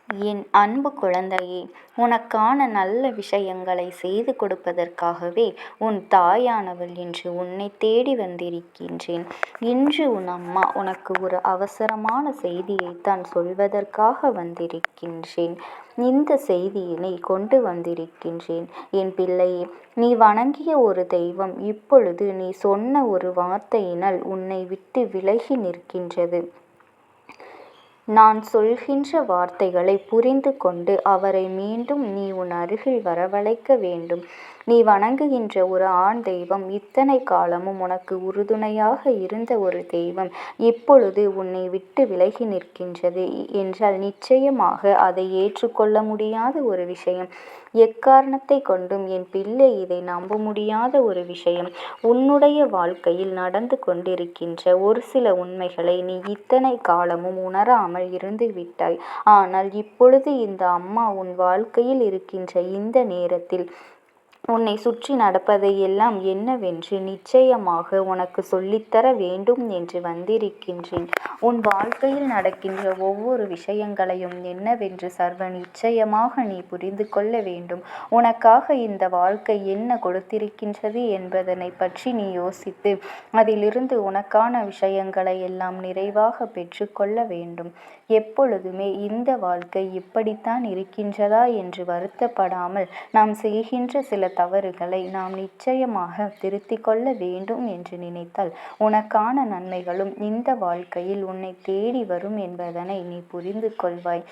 என் அன்பு குழந்தையே, உனக்கான நல்ல விஷயங்களை செய்து கொடுப்பதற்காகவே உன் தாயானவள் இன்று உன்னை தேடி வந்திருக்கின்றேன். இன்று உன் அம்மா உனக்கு ஒரு அவசரமான செய்தியைத்தான் சொல்வதற்காக வந்திருக்கின்றேன். இந்த செய்தியினை கொண்டு வந்திருக்கின்றேன். என் பிள்ளையே, நீ வணங்கிய ஒரு தெய்வம் இப்பொழுது நீ சொன்ன ஒரு வார்த்தையினால் உன்னை விட்டு விலகி நிற்கின்றது. நான் சொல்கின்ற வார்த்தைகளை புரிந்து கொண்டு அவரை மீண்டும் நீ உன் அருகில் வரவழைக்க வேண்டும். நீ வணங்குகின்ற ஒரு ஆண் தெய்வம், இத்தனை காலமும் உனக்கு உறுதுணையாக இருந்த ஒரு தெய்வம் இப்பொழுது உன்னை விட்டு விலகி நிற்கின்றது என்றால் நிச்சயமாக அதை ஏற்றுக்கொள்ள முடியாத ஒரு விஷயம். எக்காரணத்தை கொண்டும் என் பிள்ளை இதை நம்ப முடியாத ஒரு விஷயம். உன்னுடைய வாழ்க்கையில் நடந்து கொண்டிருக்கின்ற ஒரு சில உண்மைகளை நீ இத்தனை காலமும் உணராமல் இருந்து விட்டாய். ஆனால் இப்பொழுது இந்த அம்மா உன் வாழ்க்கையில் இருக்கின்ற இந்த நேரத்தில் உன்னை சுற்றி நடப்பதை எல்லாம் என்னவென்று நிச்சயமாக உனக்கு சொல்லித்தர வேண்டும் என்று வந்திருக்கின்றேன். உன் வாழ்க்கையில் நடக்கின்ற ஒவ்வொரு விஷயங்களையும் என்னவென்று சர்வ நிச்சயமாக நீ புரிந்து கொள்ள வேண்டும். உனக்காக இந்த வாழ்க்கை என்ன கொடுத்திருக்கின்றது என்பதனை பற்றி நீ யோசித்து அதிலிருந்து உனக்கான விஷயங்களை எல்லாம் நிறைவாக பெற்றுக்கொள்ள வேண்டும். எப்பொழுதுமே இந்த வாழ்க்கை இப்படித்தான் இருக்கின்றதா என்று வருத்தப்படாமல் நாம் செய்கின்ற சில தவறுகளை நாம் நிச்சயமாக திருத்திக் கொள்ள வேண்டும் என்று நினைத்தால் உனக்கான நன்மைகளும் இந்த வாழ்க்கையில் உன்னை தேடி வரும் என்பதனை நீ புரிந்து கொள்வாய்.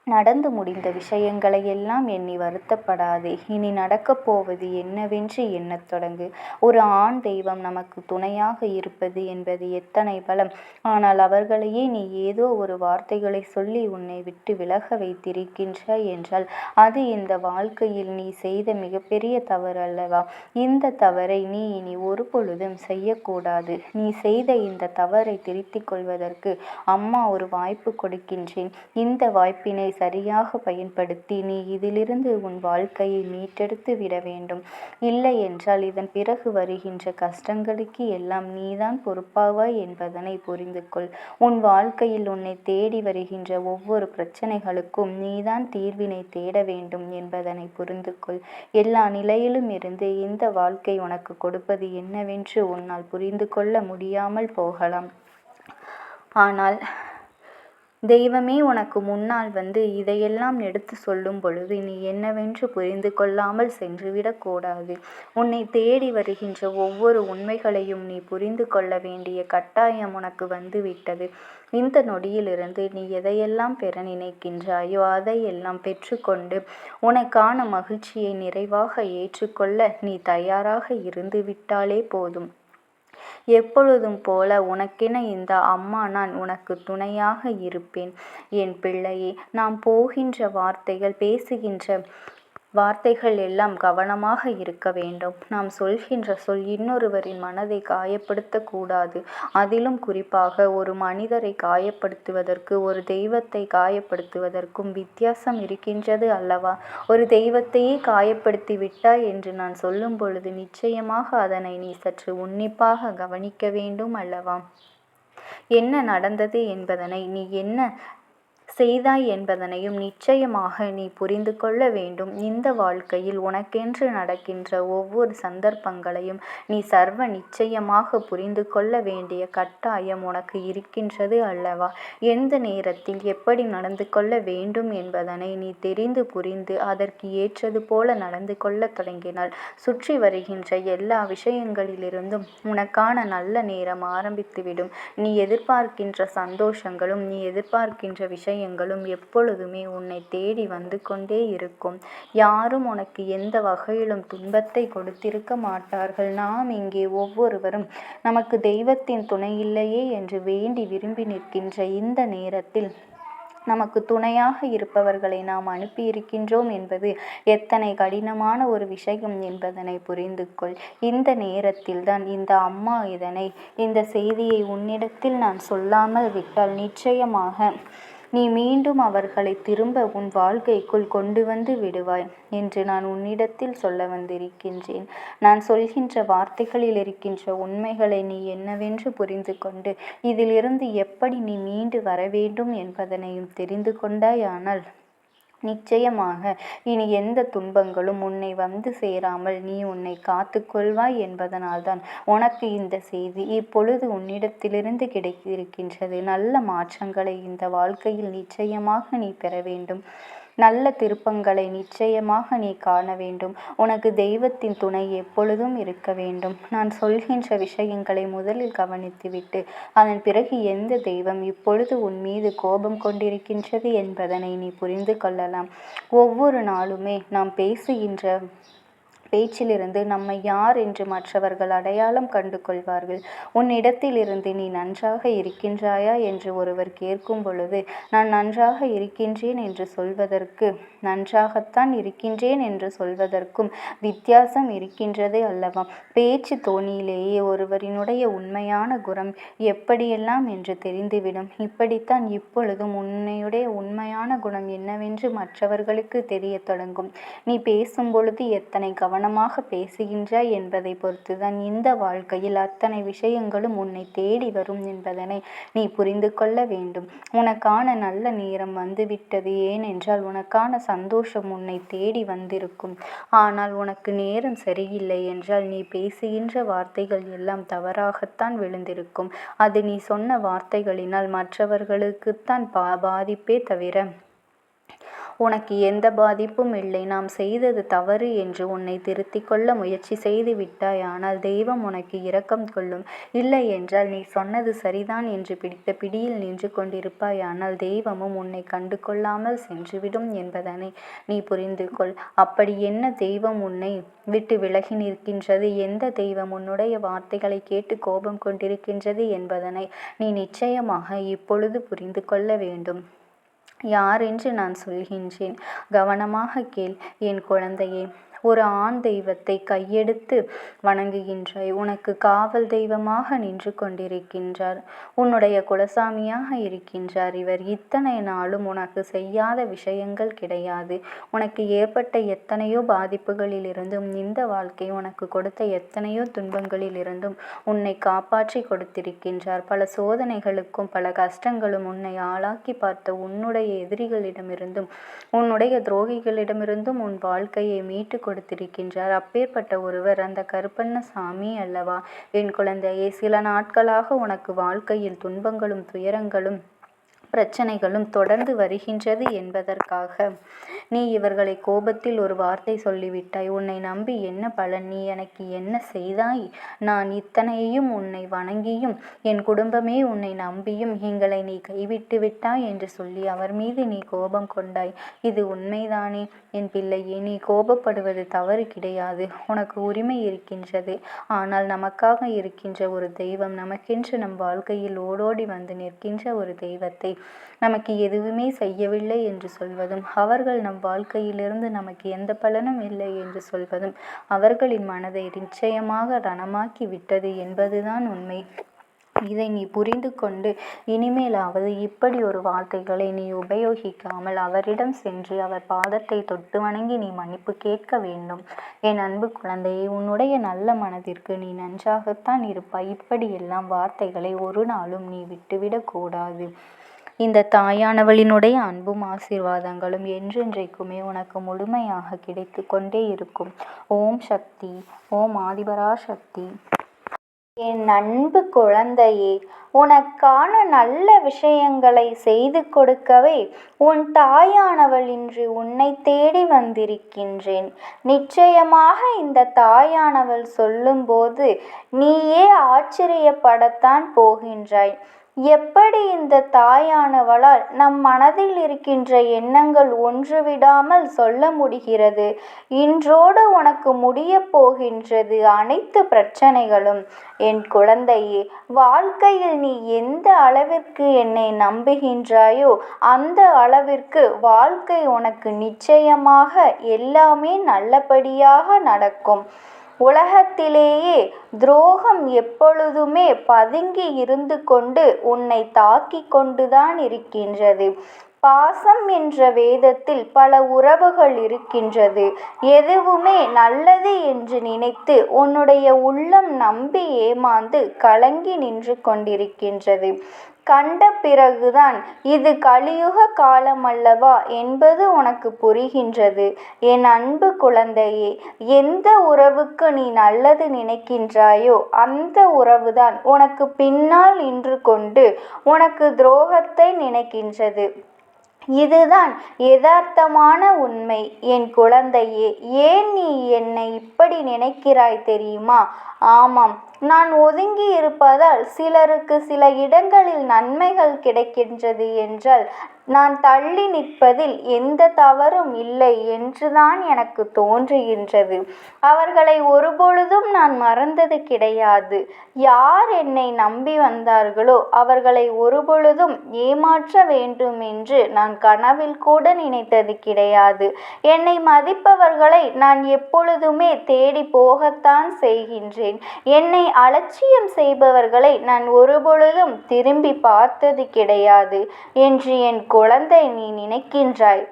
நடந்து முடிந்த விஷயங்களை எல்லாம் எண்ணி வருத்தப்படாதே. இனி நடக்கப் போவது என்னவென்று எண்ணத் தொடங்கு. ஒரு ஆண் தெய்வம் நமக்கு துணையாக இருப்பது என்பது எத்தனை பலம். ஆனால் அவர்களையே நீ ஏதோ ஒரு வார்த்தைகளை சொல்லி உன்னை விட்டு விலக வைத்திருக்கின்றாய் என்றால் அது இந்த வாழ்க்கையில் நீ செய்த மிகப்பெரிய தவறு அல்லவா? இந்த தவறை நீ இனி ஒரு பொழுதும் செய்யக்கூடாது. நீ செய்த இந்த தவறை திருத்திக் கொள்வதற்கு அம்மா ஒரு வாய்ப்பு கொடுக்கின்றேன். இந்த வாய்ப்பினை சரியாக பயன்படுத்தி நீ இதிலிருந்து உன் வாழ்க்கையை மீட்டெடுத்து விட வேண்டும். இல்லை என்றால் இதன் பிறகு வருகின்ற கஷ்டங்களுக்கு எல்லாம் நீதான் பொறுப்பாவாய் என்பதனை புரிந்து கொள். உன் வாழ்க்கையில் உன்னை தேடி வருகின்ற ஒவ்வொரு பிரச்சனைகளுக்கும் நீதான் தீர்வினை தேட வேண்டும் என்பதனை புரிந்து கொள். எல்லா நிலையிலும் இருந்து இந்த வாழ்க்கை உனக்கு கொடுப்பது என்னவென்று உன்னால் புரிந்து கொள்ள முடியாமல் போகலாம். ஆனால் தெய்வமே உனக்கு முன்னால் வந்து இதையெல்லாம் எடுத்து சொல்லும் பொழுது நீ என்னவென்று புரிந்து கொள்ளாமல் சென்றுவிடக்கூடாது. உன்னை தேடி வருகின்ற ஒவ்வொரு உண்மைகளையும் நீ புரிந்து கொள்ள வேண்டிய கட்டாயம் உனக்கு வந்து விட்டது. இந்த நொடியிலிருந்து நீ எதையெல்லாம் பெற நினைக்கின்றாயோ அதையெல்லாம் பெற்றுக்கொண்டு உனக்கான மகிழ்ச்சியை நிறைவாக ஏற்றுக்கொள்ள நீ தயாராக இருந்து விட்டாலே போதும். எப்பொழுதும் போல உனக்கென இந்த அம்மா நான் உனக்கு துணையாக இருப்பேன். என் பிள்ளையே, நாம் போகின்ற வார்த்தைகள், பேசுகின்ற வார்த்தைகள் எல்லாம் கவனமாக இருக்க வேண்டும். நாம் சொல்கின்ற சொல் இன்னொருவரின் மனதை காயப்படுத்தக்கூடாது. அதிலும் குறிப்பாக ஒரு மனிதரை காயப்படுத்துவதற்கு ஒரு தெய்வத்தை காயப்படுத்துவதற்கும் வித்தியாசம் இருக்கின்றது அல்லவா? ஒரு தெய்வத்தையே காயப்படுத்தி விட்டாய் என்று நான் சொல்லும் பொழுது நிச்சயமாக அதனை நீ சற்று உன்னிப்பாக கவனிக்க வேண்டும் அல்லவா? என்ன நடந்தது என்பதனை, நீ என்ன செய்தாய் என்பதனையும் நிச்சயமாக நீ புரிந்து கொள்ள வேண்டும். இந்த வாழ்க்கையில் உனக்கென்று நடக்கின்ற ஒவ்வொரு சந்தர்ப்பங்களையும் நீ சர்வ நிச்சயமாக புரிந்து கொள்ள வேண்டிய கட்டாயம் உனக்கு இருக்கின்றது அல்லவா? எந்த நேரத்தில் எப்படி நடந்து கொள்ள வேண்டும் என்பதனை நீ தெரிந்து புரிந்து அதற்கு ஏற்றது போல நடந்து கொள்ள தொடங்கினால் சுற்றி வருகின்ற எல்லா விஷயங்களிலிருந்தும் உனக்கான நல்ல நேரம் ஆரம்பித்துவிடும். நீ எதிர்பார்க்கின்ற சந்தோஷங்களும் நீ எதிர்பார்க்கின்ற விஷயங்களும் எப்பொழுதுமே உன்னை தேடி வந்து கொண்டே இருக்கும். யாரும் உனக்கு எந்த வகையிலும் துன்பத்தை கொடுத்திருக்க மாட்டார்கள். நாம் இங்கே ஒவ்வொருவரும் நமக்கு தெய்வத்தின் துணை இல்லையே என்று வேண்டி விரும்பி நிற்கின்ற இந்த நேரத்தில் நமக்கு துணையாக இருப்பவர்களை நாம் அனுப்பியிருக்கின்றோம் என்பது எத்தனை கடினமான ஒரு விஷயம் என்பதனை புரிந்து கொள். இந்த நேரத்தில் தான் இந்த அம்மா இந்த செய்தியை உன்னிடத்தில் நான் சொல்லாமல் விட்டால் நிச்சயமாக நீ மீண்டும் அவர்களை திரும்ப உன் வாழ்க்கைக்குள் கொண்டு வந்து விடுவாய் என்று நான் உன்னிடத்தில் சொல்ல வந்திருக்கின்றேன். நான் சொல்கின்ற வார்த்தைகளில் இருக்கின்ற உண்மைகளை நீ என்னவென்று புரிந்து கொண்டு இதிலிருந்து எப்படி நீ மீண்டு வர வேண்டும் என்பதனையும் தெரிந்து கொண்டாயானால் நிச்சயமாக இனி எந்த துன்பங்களும் உன்னை வந்து சேராமல் நீ உன்னை காத்து கொள்வாய் என்பதனால்தான் உனக்கு இந்த செய்தி இப்பொழுது உன்னிடத்திலிருந்து கிடைத்திருக்கின்றது. நல்ல மாற்றங்களை இந்த வாழ்க்கையில் நிச்சயமாக நீ பெற வேண்டும். நல்ல திருப்பங்களை நிச்சயமாக நீ காண வேண்டும். உனக்கு தெய்வத்தின் துணை எப்பொழுதும் இருக்க வேண்டும். நான் சொல்கின்ற விஷயங்களை முதலில் கவனித்துவிட்டு அதன் பிறகு எந்த தெய்வம் இப்பொழுது உன் மீது கோபம் கொண்டிருக்கின்றது என்பதனை நீ புரிந்து கொள்ளலாம். ஒவ்வொரு நாளுமே நாம் பேசுகின்ற பேச்சிலிருந்து நம்மை யார் என்று மற்றவர்கள் அடையாளம் கண்டு கொள்வார்கள். உன்னிடத்திலிருந்து நீ நன்றாக இருக்கின்றாயா என்று ஒருவர் கேட்கும் பொழுது நான் நன்றாக இருக்கின்றேன் என்று சொல்வதற்கு நன்றாகத்தான் இருக்கின்றேன் என்று சொல்வதற்கும் வித்தியாசம் இருக்கின்றதே அல்லவா? பேச்சு தோணியிலேயே ஒருவரினுடைய உண்மையான குணம் எப்படியெல்லாம் என்று தெரிந்துவிடும். இப்படித்தான் இப்பொழுதும் உன்னையுடைய உண்மையான குணம் என்னவென்று மற்றவர்களுக்கு தெரிய தொடங்கும். நீ பேசும் பொழுது எத்தனை கவனமாக பேசுகின்றாய் என்பதை பொறுத்துதான் இந்த வாழ்க்கையில் அத்தனை விஷயங்களும் உன்னை தேடி வரும் என்பதனை நீ புரிந்து கொள்ள வேண்டும். உனக்கான நல்ல நேரம் வந்துவிட்டது. ஏனென்றால் உனக்கான சந்தோஷம் உன்னை தேடி வந்திருக்கும். ஆனால் உனக்கு நேரம் சரியில்லை என்றால் நீ பேசுகின்ற வார்த்தைகள் எல்லாம் தவறாகத்தான் விழுந்திருக்கும். அது நீ சொன்ன வார்த்தைகளினால் மற்றவர்களுக்குத்தான் பாதிப்பே தவிர உனக்கு எந்த பாதிப்பும் இல்லை. நாம் செய்தது தவறு என்று உன்னை திருத்திக் கொள்ள முயற்சி செய்து விட்டாய். ஆனால் தெய்வம் உனக்கு இரக்கம் கொள்ளும். இல்லை என்றால் நீ சொன்னது சரிதான் என்று பிடித்த பிடியில் நின்று கொண்டிருப்பாய். ஆனால் தெய்வமும் உன்னை கண்டு கொள்ளாமல் சென்றுவிடும் என்பதனை நீ புரிந்து கொள். அப்படி என்ன தெய்வம் உன்னை விட்டு விலகி நிற்கின்றது, எந்த தெய்வம் உன்னுடைய வார்த்தைகளை கேட்டு கோபம் கொண்டிருக்கின்றது என்பதனை நீ நிச்சயமாக இப்பொழுது புரிந்து கொள்ள வேண்டும். யார் என்று நான் சொல்கின்றேன், கவனமாக கேள் என் குழந்தையே. ஒரு ஆண் தெய்வத்தை கையெடுத்து வணங்குகின்றாய். உனக்கு காவல் தெய்வமாக நின்று கொண்டிருக்கின்றார். உன்னுடைய குலசாமியாக இருக்கின்றார். இவர் இத்தனை நாளும் உனக்கு செய்யாத விஷயங்கள் கிடையாது. உனக்கு ஏற்பட்ட எத்தனையோ பாதிப்புகளிலிருந்தும் இந்த வாழ்க்கை உனக்கு கொடுத்த எத்தனையோ துன்பங்களிலிருந்தும் உன்னை காப்பாற்றி கொடுத்திருக்கின்றார். பல சோதனைகளுக்கும் பல கஷ்டங்களும் உன்னை ஆளாக்கி பார்த்த உன்னுடைய எதிரிகளிடமிருந்தும் உன்னுடைய துரோகிகளிடமிருந்தும் உன் வாழ்க்கையை மீட்டு கொடுத்திருக்கின்றார். அப்பேற்பட்ட ஒருவர் அந்த கருப்பண்ணசாமி அல்லவா என் குழந்தையே. சில நாட்களாக உனக்கு வாழ்க்கையில் துன்பங்களும் துயரங்களும் பிரச்சனைகளும் தொடர்ந்து வருகின்றது என்பதற்காக நீ இவர்களை கோபத்தில் ஒரு வார்த்தை சொல்லிவிட்டாய். உன்னை நம்பி என்ன பலன்? நீ எனக்கு என்ன செய்தாய்? நான் இத்தனையும் உன்னை வணங்கியும் என் குடும்பமே உன்னை நம்பியும் எங்களை நீ கைவிட்டு விட்டாய் என்று சொல்லி அவர் மீது நீ கோபம் கொண்டாய். இது உண்மைதானே என் பிள்ளையே? நீ கோபப்படுவது தவறு கிடையாது. உனக்கு உரிமை இருக்கின்றது. ஆனால் நமக்காக இருக்கின்ற ஒரு தெய்வம், நமக்கென்று நம் வாழ்க்கையில் ஓடோடி வந்து நிற்கின்ற ஒரு தெய்வத்தை நமக்கு எதுவுமே செய்யவில்லை என்று சொல்வதும், அவர்கள் நம் வாழ்க்கையிலிருந்து நமக்கு எந்த பலனும் இல்லை என்று சொல்வதும் அவர்களின் மனதை நிச்சயமாக ரணமாக்கி விட்டது என்பதுதான் உண்மை. இதை நீ புரிந்து கொண்டு இனிமேலாவது இப்படி ஒரு வார்த்தைகளை நீ உபயோகிக்காமல் அவரிடம் சென்று அவர் பாதத்தை தொட்டு வணங்கி நீ மன்னிப்பு கேட்க வேண்டும். என் அன்பு குழந்தையை, உன்னுடைய நல்ல மனதிற்கு நீ நன்றாகத்தான் இருப்பாய். இப்படியெல்லாம் வார்த்தைகளை ஒரு நாளும் நீ விட்டுவிடக் கூடாது. இந்த தாயானவளினுடைய அன்பும் ஆசீர்வாதங்களும் என்றென்றைக்குமே உனக்கு முழுமையாக கிடைத்து கொண்டே இருக்கும். ஓம் சக்தி. ஓம் ஆதிபரா சக்தி. என் அன்பு குழந்தையே, உனக்கான நல்ல விஷயங்களை செய்து கொடுக்கவே உன் தாயானவள் இன்று உன்னை தேடி வந்திருக்கின்றேன். நிச்சயமாக இந்த தாயானவள் சொல்லும்போது நீயே ஆச்சரியப்படத்தான் போகின்றாய். எப்படி இந்த தாயானவளால் நம் மனதில் இருக்கின்ற எண்ணங்கள் ஒன்றுவிடாமல் சொல்ல முடிகிறது? இன்றோடு உனக்கு முடிய போகின்றது அனைத்து பிரச்சனைகளும். என் குழந்தையே, வாழ்க்கையில் நீ எந்த அளவிற்கு என்னை நம்புகின்றாயோ அந்த அளவிற்கு வாழ்க்கை உனக்கு நிச்சயமாக எல்லாமே நல்லபடியாக நடக்கும். உலகத்திலேயே துரோகம் எப்பொழுதுமே பதுங்கி இருந்து கொண்டு உன்னை தாக்கிக் கொண்டுதான் இருக்கின்றது. பாசம் என்ற வேதத்தில் பல உறவுகள் இருக்கின்றது. எதுவுமே நல்லது என்று நினைத்து உன்னுடைய உள்ளம் நம்பி ஏமாந்து கலங்கி நின்று கொண்டிருக்கின்றது. கண்ட பிறகுதான் இது கலியுக காலமல்லவா என்பது உனக்கு புரிகின்றது. என் அன்பு குழந்தையே, எந்த உறவுக்கு நீ நல்லது நினைக்கின்றாயோ அந்த உறவுதான் உனக்கு பின்னால் நின்று கொண்டு உனக்கு துரோகத்தை நினைக்கின்றது. இதுதான் யதார்த்தமான உண்மை. என் குழந்தையே, ஏன் நீ என்னை இப்படி நினைக்கிறாய் தெரியுமா? ஆமாம், நான் ஒதுங்கி இருப்பதால் சிலருக்கு சில இடங்களில் நன்மைகள் கிடைக்கின்றது என்றால் நான் தள்ளி நிற்பதில் எந்த தவறும் இல்லை என்றுதான் எனக்கு தோன்றுகின்றது. அவர்களை ஒருபொழுதும் நான் மறந்தது கிடையாது. யார் என்னை நம்பி வந்தார்களோ அவர்களை ஒருபொழுதும் ஏமாற்ற வேண்டும் என்று நான் கனவில் கூட நினைத்தது கிடையாது. என்னை மதிப்பவர்களை நான் எப்பொழுதுமே தேடி போகத்தான் செய்கின்றேன். என்னை அலட்சியம் செய்பவர்களை நான் ஒருபொழுதும் திரும்பி பார்த்தது கிடையாது என்று என் குழந்தை நீ நினைக்கின்றாய்.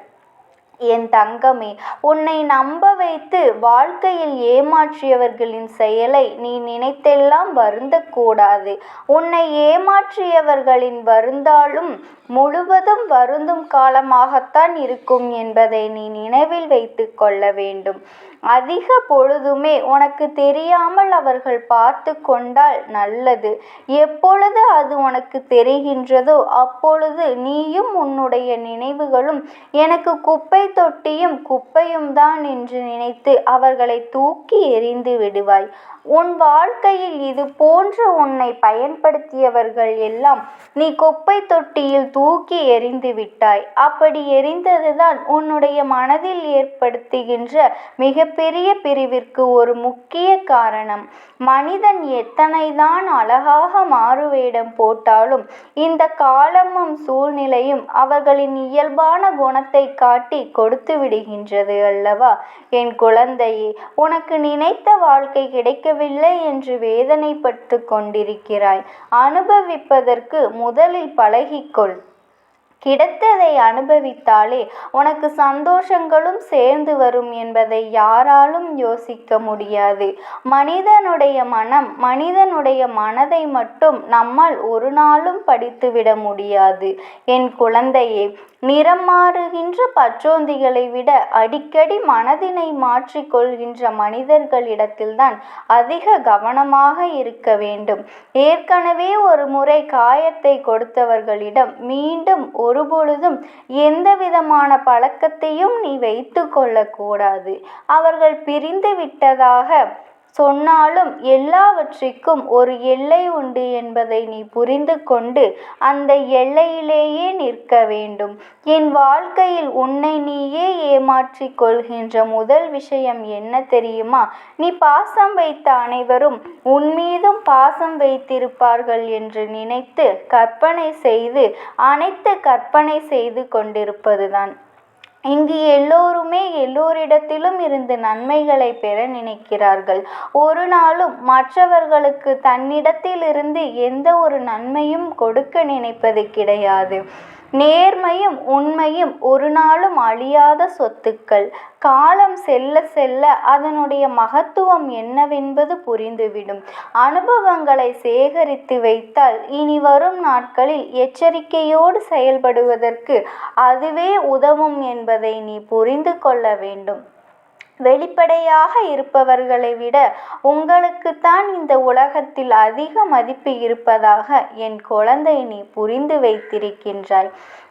என் தங்கமே, உன்னை நம்ப வைத்து வாழ்க்கையில் ஏமாற்றியவர்களின் செயலை நீ நினைத்தெல்லாம் வருந்தக்கூடாது. உன்னை ஏமாற்றியவர்களின் வருந்தாலும் முழுவதும் வருந்தும் காலமாகத்தான் இருக்கும் என்பதை நீ நினைவில் வைத்து கொள்ள வேண்டும். அதிக பொழுதுமே உனக்கு தெரியாமல் அவர்கள் பார்த்து கொண்டால் நல்லது. எப்பொழுது அது உனக்கு தெரிகின்றதோ அப்பொழுது நீயும் உன்னுடைய நினைவுகளும் எனக்கு குப்பை தொட்டியும் குப்பையும் தான் என்று நினைத்து அவர்களை தூக்கி எறிந்து விடுவாய். உன் வாழ்க்கையில் இது போன்ற உன்னை பயன்படுத்தியவர்கள் எல்லாம் நீ குப்பை தொட்டியில் தூக்கி எறிந்து விட்டாய். அப்படி எறிந்ததுதான் உன்னுடைய மனதில் ஏற்படுத்துகின்ற மிகப்பெரிய பிரிவிற்கு ஒரு முக்கிய காரணம். மனிதன் எத்தனைதான் அழகாக மாறுவேடம் போட்டாலும் இந்த காலமும் சூழ்நிலையும் அவர்களின் இயல்பான குணத்தை காட்டி கொடுத்து விடுகின்றது அல்லவா? என் குழந்தையே, உனக்கு நினைத்த வாழ்க்கை கிடைக்கவில்லை என்று வேதனைப்பட்டு கொண்டிருக்கிறாய். அனுபவிப்பதற்கு முதலில் பழகிக்கொள். கிடைத்ததை அனுபவித்தாலே உனக்கு சந்தோஷங்களும் சேர்ந்து வரும் என்பதை யாராலும் யோசிக்க முடியாது. மனிதனுடைய மனம், மனிதனுடைய மனதை மட்டும் நம்மால் ஒரு நாளும் படித்துவிட முடியாது. என் குழந்தையே, நிறம் மாறுகின்ற பச்சோந்திகளை விட அடிக்கடி மனதினை மாற்றிக்கொள்கின்ற மனிதர்களிடத்தில்தான் அதிக கவனமாக இருக்க வேண்டும். ஏற்கனவே ஒரு முறை காயத்தை கொடுத்தவர்களிடம் மீண்டும் ஒருபொழுதும் எந்த விதமான பழக்கத்தையும் நீ வைத்து கொள்ளக்கூடாது. அவர்கள் பிரிந்து விட்டதாக சொன்னாலும் எல்லாவற்றிற்கும் ஒரு எல்லை உண்டு என்பதை நீ புரிந்து கொண்டு அந்த எல்லையிலேயே நிற்க வேண்டும். என் வாழ்க்கையில் உன்னை நீயே ஏமாற்றிக் கொள்கின்ற முதல் விஷயம் என்ன தெரியுமா? நீ பாசம் வைத்த அனைவரும் உன் மீதும் பாசம் வைத்திருப்பார்கள் என்று நினைத்து கற்பனை செய்து கொண்டிருப்பதுதான். இங்கு எல்லோருமே எல்லோரிடத்திலும் இருந்து நன்மைகளை பெற நினைக்கிறார்கள். ஒரு நாளும் மற்றவர்களுக்கு தன்னிடத்திலிருந்து எந்த ஒரு நன்மையும் கொடுக்க நினைப்பது கிடையாது. நேர்மையும் உண்மையும் ஒரு நாளும் அழியாத சொத்துக்கள். காலம் செல்ல செல்ல அதனுடைய மகத்துவம் என்னவென்பது புரிந்துவிடும். அனுபவங்களை சேகரித்து வைத்தால் இனி வரும் நாட்களில் எச்சரிக்கையோடு செயல்படுவதற்கு அதுவே உதவும் என்பதை நீ புரிந்து கொள்ள வேண்டும். வெளிப்படையாக இருப்பவர்களை விட உங்களுக்குத்தான் இந்த உலகத்தில் அதிக மதிப்பு இருப்பதாக என் குழந்தை நீ புரிந்து வைத்திருக்கின்றாய்.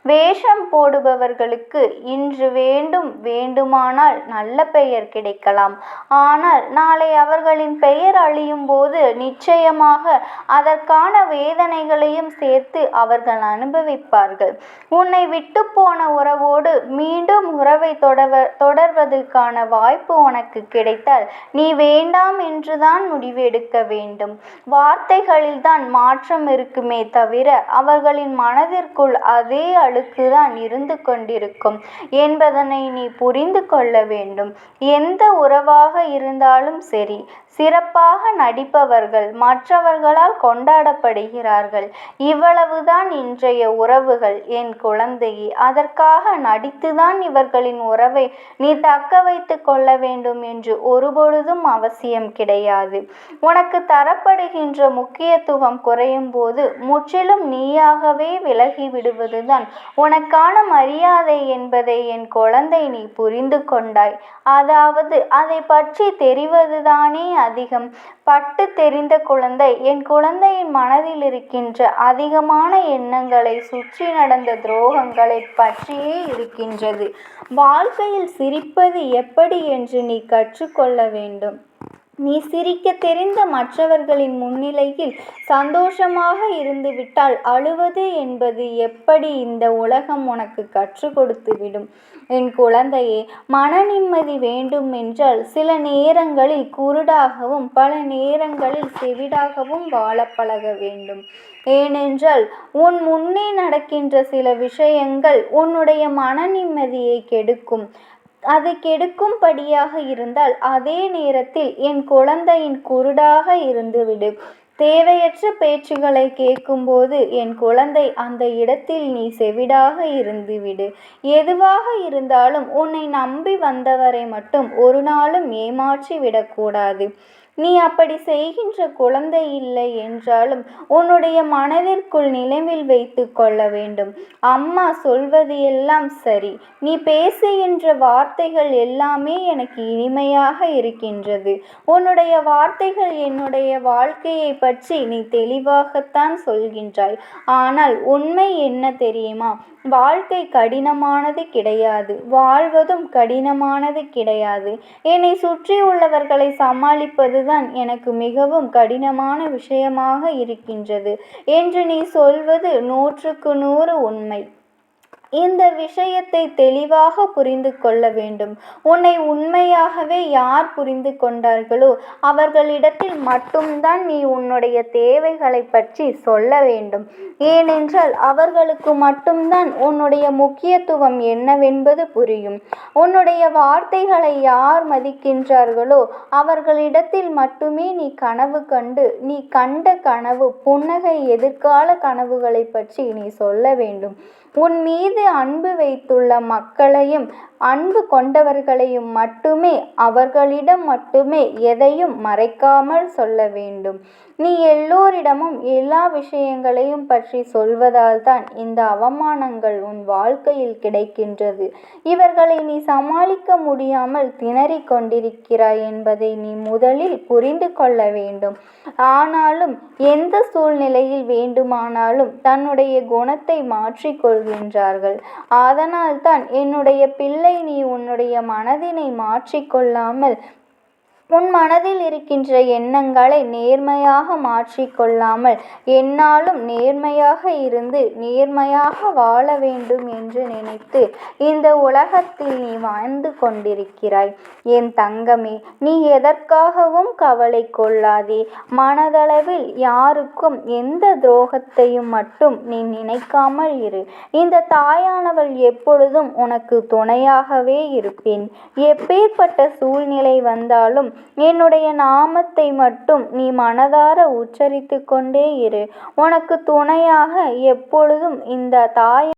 வேஷம் போடுபவர்களுக்கு இன்று வேண்டுமானால் நல்ல பெயர் கிடைக்கலாம். ஆனால் நாளை அவர்களின் பெயர் அழியும் போது நிச்சயமாக அதற்கான வேதனைகளையும் சேர்த்து அவர்கள் அனுபவிப்பார்கள். உன்னை விட்டு போன உறவோடு மீண்டும் உறவை தொடர்வதற்கான வாய்ப்பு வாய்ப்பு உனக்கு கிடைத்தால் நீ வேண்டாம் என்றுதான் முடிவெடுக்க வேண்டும். வார்த்தைகளில்தான் மாற்றம் இருக்குமே தவிர அவர்களின் மனதிற்குள் அதே அழுக்குதான் இருந்து கொண்டிருக்கும் என்பதனை நீ புரிந்து கொள்ள வேண்டும். எந்த உறவாக இருந்தாலும் சரி, சிறப்பாக நடிப்பவர்கள் மற்றவர்களால் கொண்டாடப்படுகிறார்கள். இவ்வளவுதான் இன்றைய உறவுகள் என் குழந்தையே. அதற்காக நடித்துதான் இவர்களின் உறவை நீ தக்க வைத்து கொள்ள வேண்டும் என்று ஒருபொழுதும் அவசியம் கிடையாது. உனக்கு தரப்படுகின்ற முக்கியத்துவம் குறையும் போது முற்றிலும் நீயாகவே விலகி விடுவதுதான் உனக்கான மரியாதை என்பதை என் குழந்தை நீ புரிந்து கொண்டாய். அதாவது அதை பற்றி தெரிவதுதானே அதிகம். பட்டு தெரிந்த குழந்தை என் குழந்தையின் மனதில் இருக்கின்ற அதிகமான எண்ணங்களை சுற்றி நடந்த துரோகங்களை பற்றியே இருக்கின்றது. வாழ்க்கையில் சிரிப்பது எப்படி என்று நீ கற்றுக்கொள்ள வேண்டும். நீ சிரிக்க தெரிந்த மற்றவர்களின் முன்னிலையில் சந்தோஷமாக இருந்துவிட்டால் அழுவது என்பது எப்படி இந்த உலகம் உனக்கு கற்றுக் கொடுத்துவிடும். என் குழந்தையே, மன நிம்மதி வேண்டும் என்றால் சில நேரங்களில் குருடாகவும் பல நேரங்களில் செவிடாகவும் வாழ பழக வேண்டும். ஏனென்றால் உன் முன்னே நடக்கின்ற சில விஷயங்கள் உன்னுடைய மன நிம்மதியை கெடுக்கும். அது கெடுக்கும்படியாக இருந்தால் அதே நேரத்தில் என் குழந்தையின் குருடாக இருந்துவிடு. தேவையற்ற பேச்சுகளை கேட்கும்போது என் குழந்தை அந்த இடத்தில் நீ செவிடாக இருந்துவிடு. எதுவாக இருந்தாலும் உன்னை நம்பி வந்தவரை மட்டும் ஒரு நாளும் ஏமாற்றி விடக்கூடாது. நீ அப்படி செய்கின்ற குழந்தை இல்லை என்றாலும் உன்னுடைய மனதிற்குள் நினைவில் வைத்து கொள்ள வேண்டும். அம்மா சொல்வது எல்லாம் சரி. நீ பேசுகின்ற வார்த்தைகள் எல்லாமே எனக்கு இனிமையாக இருக்கின்றது. உன்னுடைய வார்த்தைகள் என்னுடைய வாழ்க்கையை பற்றி நீ தெளிவாகத்தான் சொல்கின்றாய். ஆனால் உண்மை என்ன தெரியுமா? வாழ்க்கை கடினமானது கிடையாது. வாழ்வதும் கடினமானது கிடையாது. என்னை சுற்றி உள்ளவர்களை சமாளிப்பதுதான் எனக்கு மிகவும் கடினமான விஷயமாக இருக்கின்றது என்று நீ சொல்வது 100க்கு 100 உண்மை. இந்த விஷயத்தை தெளிவாக புரிந்து கொள்ள வேண்டும். உன்னை உண்மையாகவே யார் புரிந்து கொண்டார்களோ அவர்களிடத்தில் மட்டும்தான் நீ உன்னுடைய தேவைகளை பற்றி சொல்ல வேண்டும். ஏனென்றால் அவர்களுக்கு மட்டும்தான் உன்னுடைய முக்கியத்துவம் என்னவென்பது புரியும். உன்னுடைய வார்த்தைகளை யார் மதிக்கின்றார்களோ அவர்களிடத்தில் மட்டுமே நீ கனவு கண்டு நீ கண்ட கனவு புன்னகை எதிர்கால கனவுகளை பற்றி நீ சொல்ல வேண்டும். உன் மீது அன்பு வைத்துள்ள மக்களையும் அன்பு கொண்டவர்களையும் மட்டுமே அவர்களிடம் மட்டுமே எதையும் மறைக்காமல் சொல்ல வேண்டும். நீ எல்லோரிடமும் எல்லா விஷயங்களையும் பற்றி சொல்வதால் தான் இந்த அவமானங்கள் உன் வாழ்க்கையில் கிடைக்கின்றது. இவர்களை நீ சமாளிக்க முடியாமல் திணறிக் கொண்டிருக்கிறாய் என்பதை நீ முதலில் புரிந்து கொள்ள வேண்டும். ஆனாலும் எந்த சூழ்நிலையில் வேண்டுமானாலும் தன்னுடைய குணத்தை மாற்றிக்கொள்கின்றார்கள். அதனால்தான் என்னுடைய பிள்ளை, நீ உன்னுடைய மனதினை மாற்றிக்கொள்ளாமல் உன் மனதில் இருக்கின்ற எண்ணங்களை நேர்மையாக மாற்றிக்கொள்ளாமல் என்னாலும் நேர்மையாக இருந்து நேர்மையாக வாழ வேண்டும் என்று நினைத்து இந்த உலகத்தில் நீ வாழ்ந்து கொண்டிருக்கிறாய். என் தங்கமே, நீ எதற்காகவும் கவலை கொள்ளாதே. மனதளவில் யாருக்கும் எந்த துரோகத்தையும் மட்டும் நீ நினைக்காமல் இரு. இந்த தாயானவள் எப்பொழுதும் உனக்கு துணையாகவே இருப்பேன். எப்பேற்பட்ட சூழ்நிலை வந்தாலும் என்னுடைய நாமத்தை மட்டும் நீ மனதார உச்சரித்து கொண்டே இரு. உனக்கு துணையாக எப்பொழுதும் இந்த தாய்